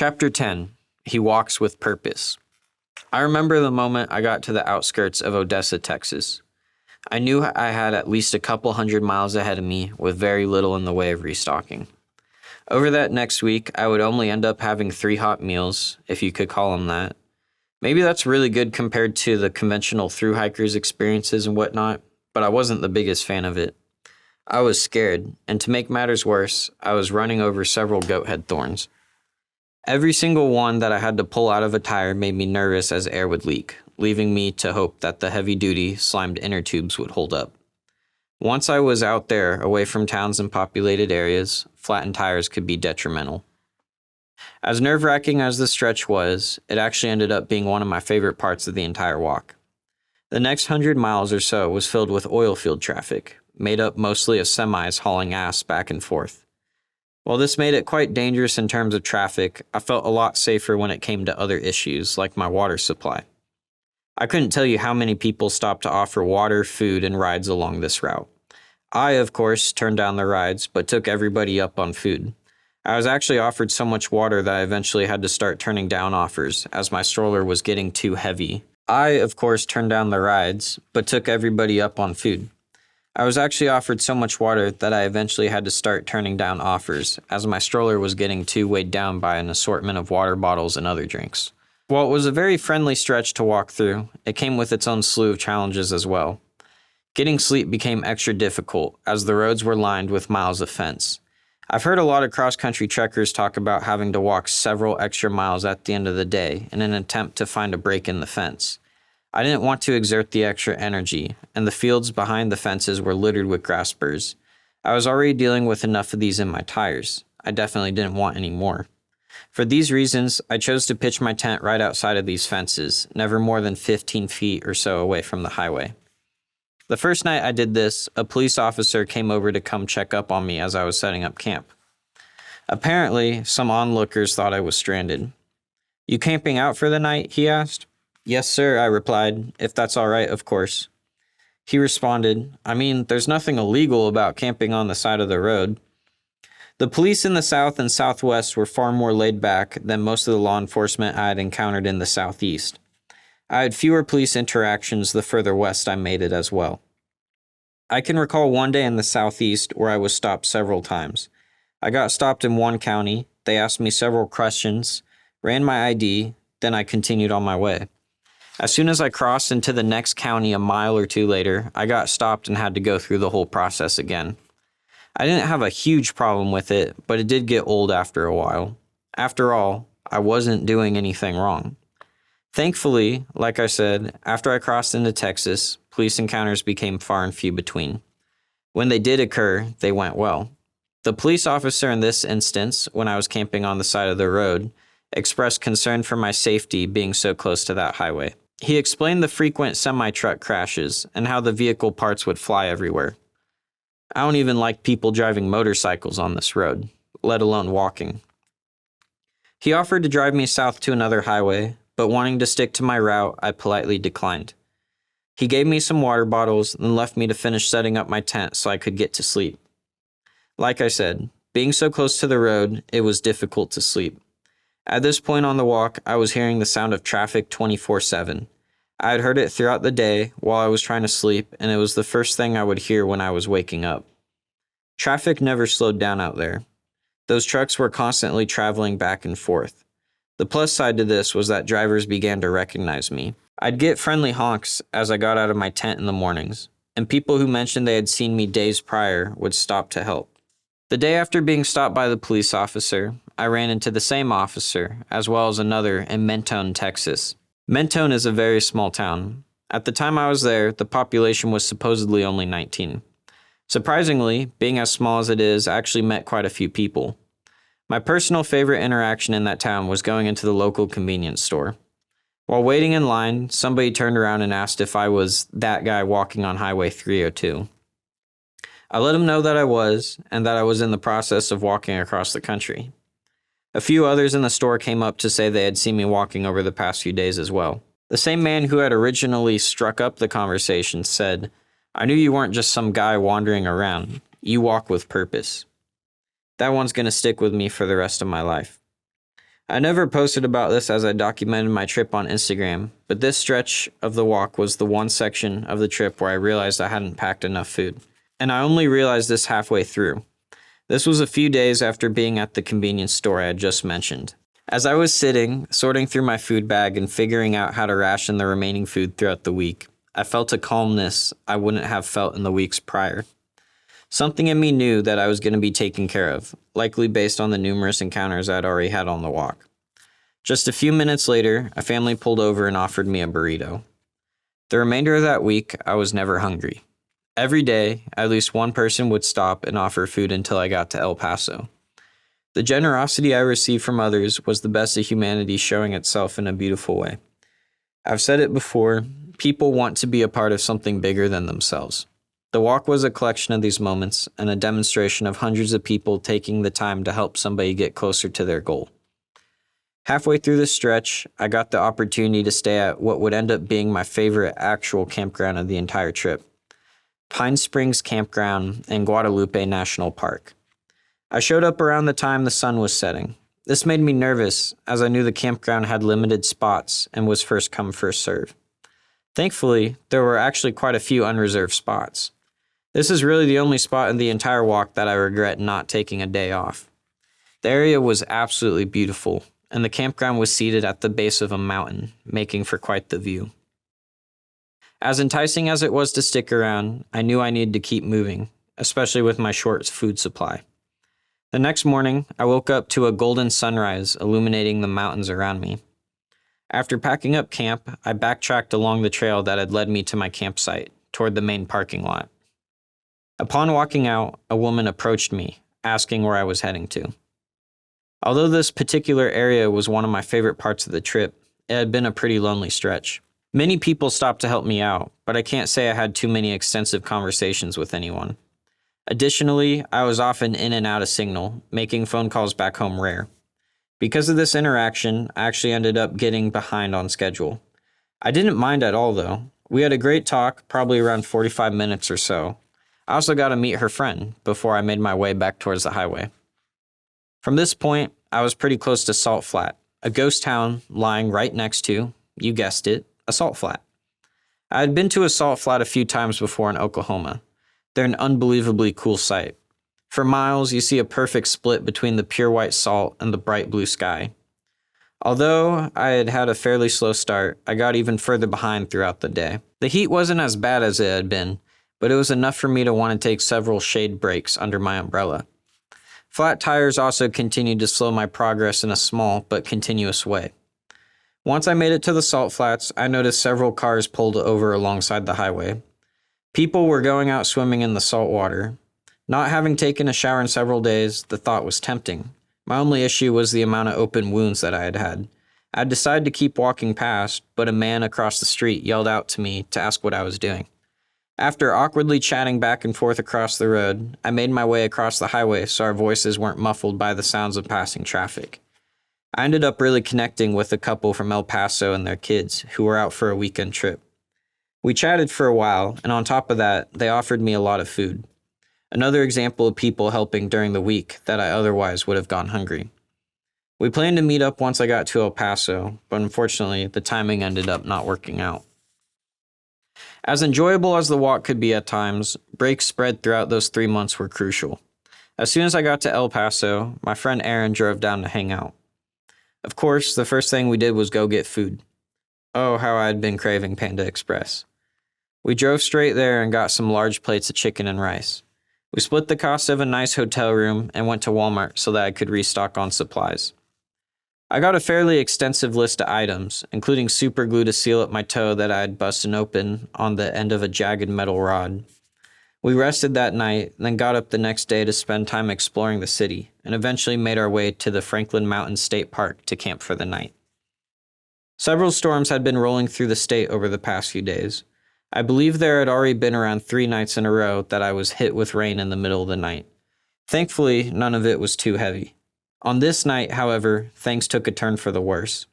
Chapter 10. He Walks with Purpose. I remember the moment I got to the outskirts of Odessa, Texas. I knew I had at least a couple 100 miles ahead of me with very little in the way of restocking. Over that next week, I would only end up having 3 hot meals, if you could call them that. Maybe that's really good compared to the conventional thru-hikers' experiences and whatnot, but I wasn't the biggest fan of it. I was scared, and to make matters worse, I was running over several goat head thorns. Every single one that I had to pull out of a tire made me nervous as air would leak, leaving me to hope that the heavy-duty, slimed inner tubes would hold up. Once I was out there, away from towns and populated areas, flattened tires could be detrimental. As nerve-wracking as the stretch was, it actually ended up being one of my favorite parts of the entire walk. The next 100 miles or so was filled with oil field traffic, made up mostly of semis hauling ass back and forth. While this made it quite dangerous in terms of traffic, I felt a lot safer when it came to other issues, like my water supply. I couldn't tell you how many people stopped to offer water, food, and rides along this route. I, of course, turned down the rides, but took everybody up on food. I was actually offered so much water that I eventually had to start turning down offers, as my stroller was getting too heavy. I, of course, turned down the rides, but took everybody up on food. I was actually offered so much water that I eventually had to start turning down offers, as my stroller was getting too weighed down by an assortment of water bottles and other drinks. While it was a very friendly stretch to walk through, it came with its own slew of challenges as well. Getting sleep became extra difficult, as the roads were lined with miles of fence. I've heard a lot of cross-country trekkers talk about having to walk several extra miles at the end of the day in an attempt to find a break in the fence. I didn't want to exert the extra energy, and the fields behind the fences were littered with grass burrs. I was already dealing with enough of these in my tires. I definitely didn't want any more. For these reasons, I chose to pitch my tent right outside of these fences, never more than 15 feet or so away from the highway. The first night I did this, a police officer came over to come check up on me as I was setting up camp. Apparently, some onlookers thought I was stranded. "You camping out for the night?" he asked. "Yes, sir," I replied, "if that's all right, of course." He responded, "I mean, there's nothing illegal about camping on the side of the road." The police in the South and Southwest were far more laid back than most of the law enforcement I had encountered in the Southeast. I had fewer police interactions the further west I made it as well. I can recall one day in the Southeast where I was stopped several times. I got stopped in one county, they asked me several questions, ran my ID, then I continued on my way. As soon as I crossed into the next county a mile or two later, I got stopped and had to go through the whole process again. I didn't have a huge problem with it, but it did get old after a while. After all, I wasn't doing anything wrong. Thankfully, like I said, after I crossed into Texas, police encounters became far and few between. When they did occur, they went well. The police officer in this instance, when I was camping on the side of the road, expressed concern for my safety being so close to that highway. He explained the frequent semi-truck crashes and how the vehicle parts would fly everywhere. I don't even like people driving motorcycles on this road, let alone walking. He offered to drive me south to another highway, but wanting to stick to my route, I politely declined. He gave me some water bottles and left me to finish setting up my tent so I could get to sleep. Like I said, being so close to the road, it was difficult to sleep. At this point on the walk, I was hearing the sound of traffic 24/7. I had heard it throughout the day while I was trying to sleep, and it was the first thing I would hear when I was waking up. Traffic never slowed down out there. Those trucks were constantly traveling back and forth. The plus side to this was that drivers began to recognize me. I'd get friendly honks as I got out of my tent in the mornings, and people who mentioned they had seen me days prior would stop to help. The day after being stopped by the police officer, I ran into the same officer, as well as another in Mentone, Texas. Mentone is a very small town. At the time I was there, the population was supposedly only 19. Surprisingly, being as small as it is, I actually met quite a few people. My personal favorite interaction in that town was going into the local convenience store. While waiting in line, somebody turned around and asked if I was that guy walking on Highway 302. I let him know that I was, and that I was in the process of walking across the country. A few others in the store came up to say they had seen me walking over the past few days as well. The same man who had originally struck up the conversation said, "I knew you weren't just some guy wandering around. You walk with purpose." That one's going to stick with me for the rest of my life. I never posted about this as I documented my trip on Instagram, but this stretch of the walk was the one section of the trip where I realized I hadn't packed enough food. And I only realized this halfway through. This was a few days after being at the convenience store I had just mentioned. As I was sitting, sorting through my food bag and figuring out how to ration the remaining food throughout the week, I felt a calmness I wouldn't have felt in the weeks prior. Something in me knew that I was going to be taken care of, likely based on the numerous encounters I'd already had on the walk. Just a few minutes later, a family pulled over and offered me a burrito. The remainder of that week, I was never hungry. Every day, at least one person would stop and offer food until I got to El Paso. The generosity I received from others was the best of humanity showing itself in a beautiful way. I've said it before, people want to be a part of something bigger than themselves. The walk was a collection of these moments and a demonstration of hundreds of people taking the time to help somebody get closer to their goal. Halfway through the stretch, I got the opportunity to stay at what would end up being my favorite actual campground of the entire trip, Pine Springs Campground in Guadalupe National Park. I showed up around the time the sun was setting. This made me nervous as I knew the campground had limited spots and was first come, first serve. Thankfully, there were actually quite a few unreserved spots. This is really the only spot in the entire walk that I regret not taking a day off. The area was absolutely beautiful, and the campground was seated at the base of a mountain, making for quite the view. As enticing as it was to stick around, I knew I needed to keep moving, especially with my short food supply. The next morning, I woke up to a golden sunrise illuminating the mountains around me. After packing up camp, I backtracked along the trail that had led me to my campsite, toward the main parking lot. Upon walking out, a woman approached me, asking where I was heading to. Although this particular area was one of my favorite parts of the trip, it had been a pretty lonely stretch. Many people stopped to help me out, but I can't say I had too many extensive conversations with anyone. Additionally, I was often in and out of signal, making phone calls back home rare. Because of this interaction, I actually ended up getting behind on schedule. I didn't mind at all though. We had a great talk, probably around 45 minutes or so. I also got to meet her friend before I made my way back towards the highway. From this point, I was pretty close to Salt Flat, a ghost town lying right next to, you guessed it, a salt flat. I had been to a salt flat a few times before in Oklahoma. They're an unbelievably cool sight. For miles, you see a perfect split between the pure white salt and the bright blue sky. Although I had had a fairly slow start, I got even further behind throughout the day. The heat wasn't as bad as it had been, but it was enough for me to want to take several shade breaks under my umbrella. Flat tires also continued to slow my progress in a small but continuous way. Once I made it to the salt flats, I noticed several cars pulled over alongside the highway. People were going out swimming in the salt water. Not having taken a shower in several days, the thought was tempting. My only issue was the amount of open wounds that I had had. I decided to keep walking past, but a man across the street yelled out to me to ask what I was doing. After awkwardly chatting back and forth across the road, I made my way across the highway so our voices weren't muffled by the sounds of passing traffic. I ended up really connecting with a couple from El Paso and their kids who were out for a weekend trip. We chatted for a while, and on top of that, they offered me a lot of food. Another example of people helping during the week that I otherwise would have gone hungry. We planned to meet up once I got to El Paso, but unfortunately, the timing ended up not working out. As enjoyable as the walk could be at times, breaks spread throughout those 3 months were crucial. As soon as I got to El Paso, my friend Aaron drove down to hang out. Of course, the first thing we did was go get food. Oh, how I had been craving Panda Express. We drove straight there and got some large plates of chicken and rice. We split the cost of a nice hotel room and went to Walmart so that I could restock on supplies. I got a fairly extensive list of items, including super glue to seal up my toe that I had busted open on the end of a jagged metal rod. We rested that night, then got up the next day to spend time exploring the city, and eventually made our way to the Franklin Mountains State Park to camp for the night. Several storms had been rolling through the state over the past few days. I believe there had already been around 3 nights in a row that I was hit with rain in the middle of the night. Thankfully, none of it was too heavy. On this night, however, things took a turn for the worse.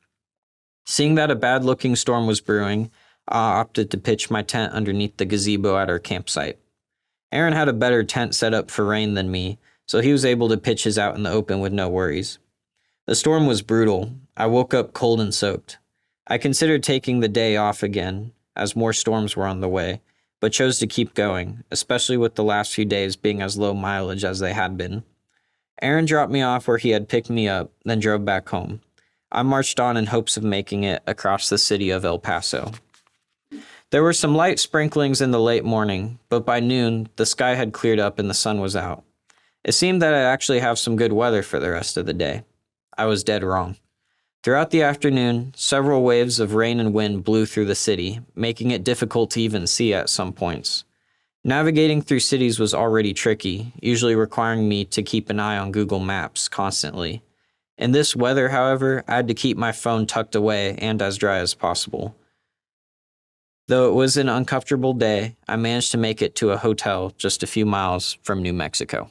Seeing that a bad-looking storm was brewing, I opted to pitch my tent underneath the gazebo at our campsite. Aaron had a better tent set up for rain than me, so he was able to pitch his out in the open with no worries. The storm was brutal. I woke up cold and soaked. I considered taking the day off again, as more storms were on the way, but chose to keep going, especially with the last few days being as low mileage as they had been. Aaron dropped me off where he had picked me up, then drove back home. I marched on in hopes of making it across the city of El Paso. There were some light sprinklings in the late morning, but by noon, the sky had cleared up and the sun was out. It seemed that I'd actually have some good weather for the rest of the day. I was dead wrong. Throughout the afternoon, several waves of rain and wind blew through the city, making it difficult to even see at some points. Navigating through cities was already tricky, usually requiring me to keep an eye on Google Maps constantly. In this weather, however, I had to keep my phone tucked away and as dry as possible. Though it was an uncomfortable day, I managed to make it to a hotel just a few miles from New Mexico.